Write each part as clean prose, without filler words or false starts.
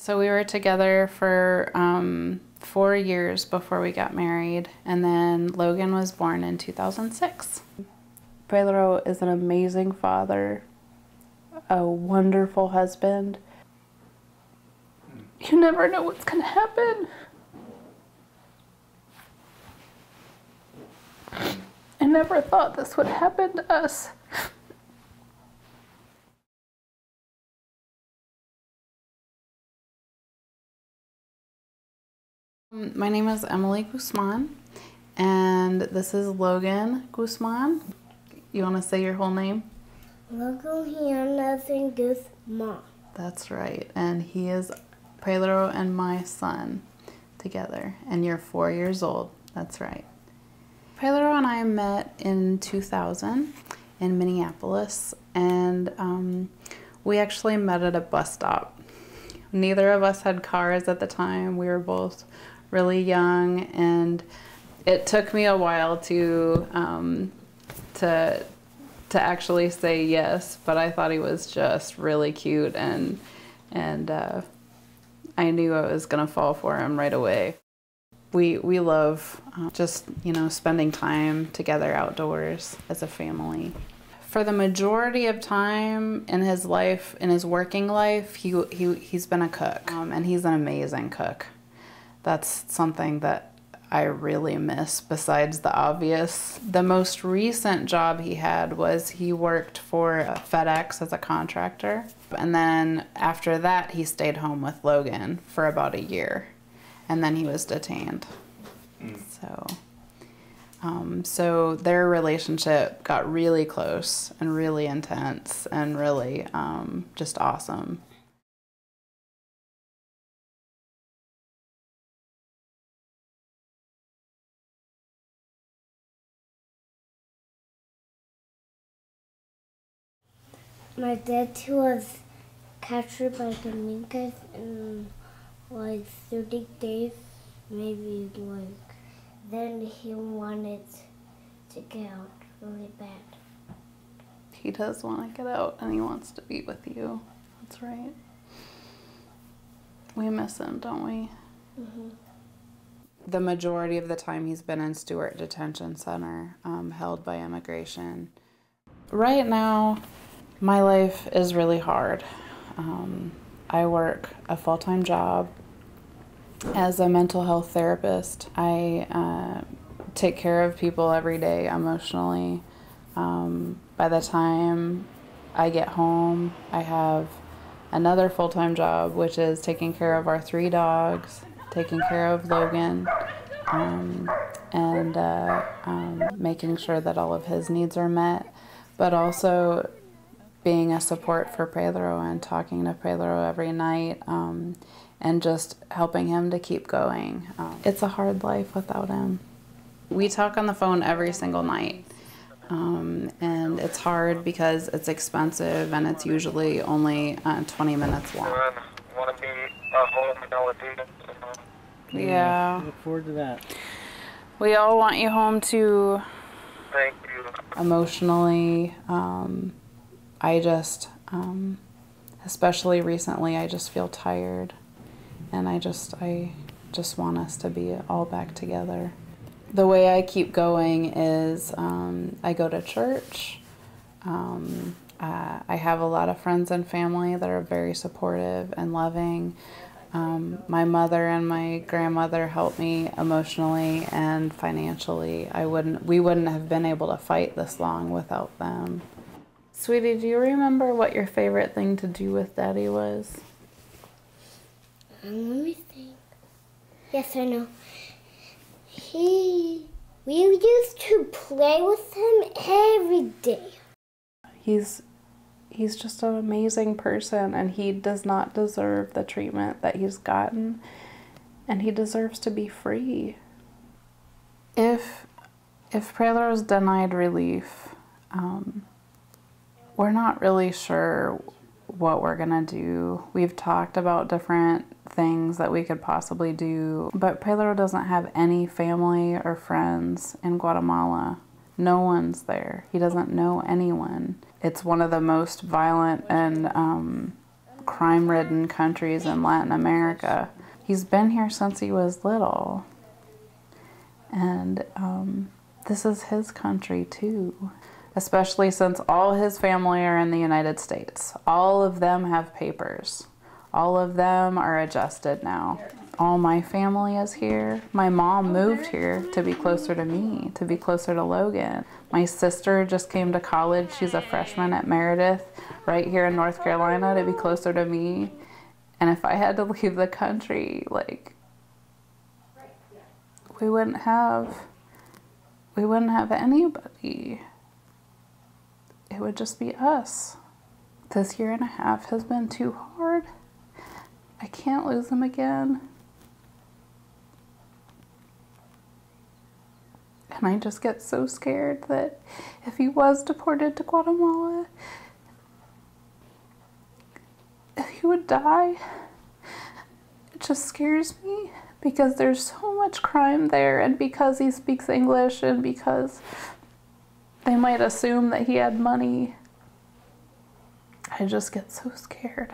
So we were together for 4 years before we got married, and then Logan was born in 2006. Pedro is an amazing father, a wonderful husband. You never know what's gonna happen. I never thought this would happen to us. My name is Emily Guzman, and this is Logan Guzman. You want to say your whole name? Logan Guzman. That's right, and he is Pedro and my son together, and you're 4 years old. That's right. Pedro and I met in 2000 in Minneapolis, and we actually met at a bus stop. Neither of us had cars at the time. We were both really young, and it took me a while to actually say yes, but I thought he was just really cute, and I knew I was gonna fall for him right away. We love just, you know, spending time together outdoors as a family. For the majority of time in his life, in his working life, he's been a cook, and he's an amazing cook. That's something that I really miss besides the obvious. The most recent job he had was he worked for FedEx as a contractor. And then after that, he stayed home with Logan for about a year. And then he was detained. So their relationship got really close and really intense and really just awesome. My dad was captured by the Minkas in like 30 days, maybe like. Then he wanted to get out really bad. He does want to get out, and he wants to be with you. That's right. We miss him, don't we? Mm-hmm. The majority of the time he's been in Stewart Detention Center, held by immigration. Right now, my life is really hard. I work a full-time job as a mental health therapist. I take care of people every day emotionally. By the time I get home, I have another full-time job, which is taking care of our 3 dogs, taking care of Logan, and making sure that all of his needs are met, but also being a support for Pedro and talking to Pedro every night, and just helping him to keep going. It's a hard life without him. We talk on the phone every single night, and it's hard because it's expensive and it's usually only 20 minutes long. Want to be home and all the Yeah. Look forward to that. We all want you home too. Thank you. Emotionally, I just, especially recently, I just feel tired, and I just want us to be all back together. The way I keep going is I go to church. I have a lot of friends and family that are very supportive and loving. My mother and my grandmother help me emotionally and financially. We wouldn't have been able to fight this long without them. Sweetie, do you remember what your favorite thing to do with Daddy was? Let me think. Yes, I know. We used to play with him every day. He's just an amazing person, and he does not deserve the treatment that he's gotten, and he deserves to be free. If Pedro's denied relief, we're not really sure what we're gonna do. We've talked about different things that we could possibly do, but Pedro doesn't have any family or friends in Guatemala. No one's there. He doesn't know anyone. It's one of the most violent and crime-ridden countries in Latin America. He's been here since he was little. And this is his country too. Especially since all his family are in the United States. All of them have papers. All of them are adjusted now. All my family is here. My mom moved here to be closer to me, to be closer to Logan. My sister just came to college. She's a freshman at Meredith, right here in North Carolina, to be closer to me. And if I had to leave the country, like, we wouldn't have anybody. It would just be us. This year and a half has been too hard. I can't lose him again. And I just get so scared that if he was deported to Guatemala, if he would die. It just scares me because there's so much crime there, and because he speaks English, and because they might assume that he had money. I just get so scared.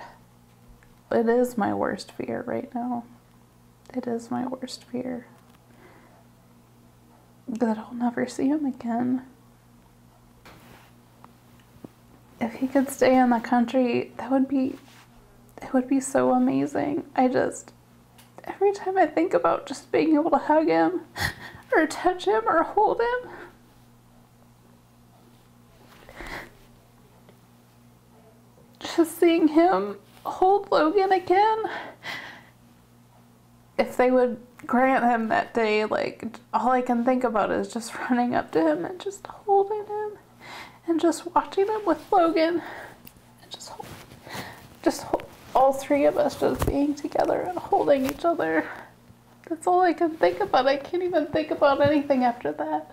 It is my worst fear right now. It is my worst fear. That I'll never see him again. If he could stay in the country, it would be so amazing. Every time I think about just being able to hug him, or touch him, or hold him, just seeing him hold Logan again. If they would grant him that day, like, all I can think about is just running up to him and just holding him and just watching him with Logan and just all three of us just being together and holding each other. That's all I can think about. I can't even think about anything after that.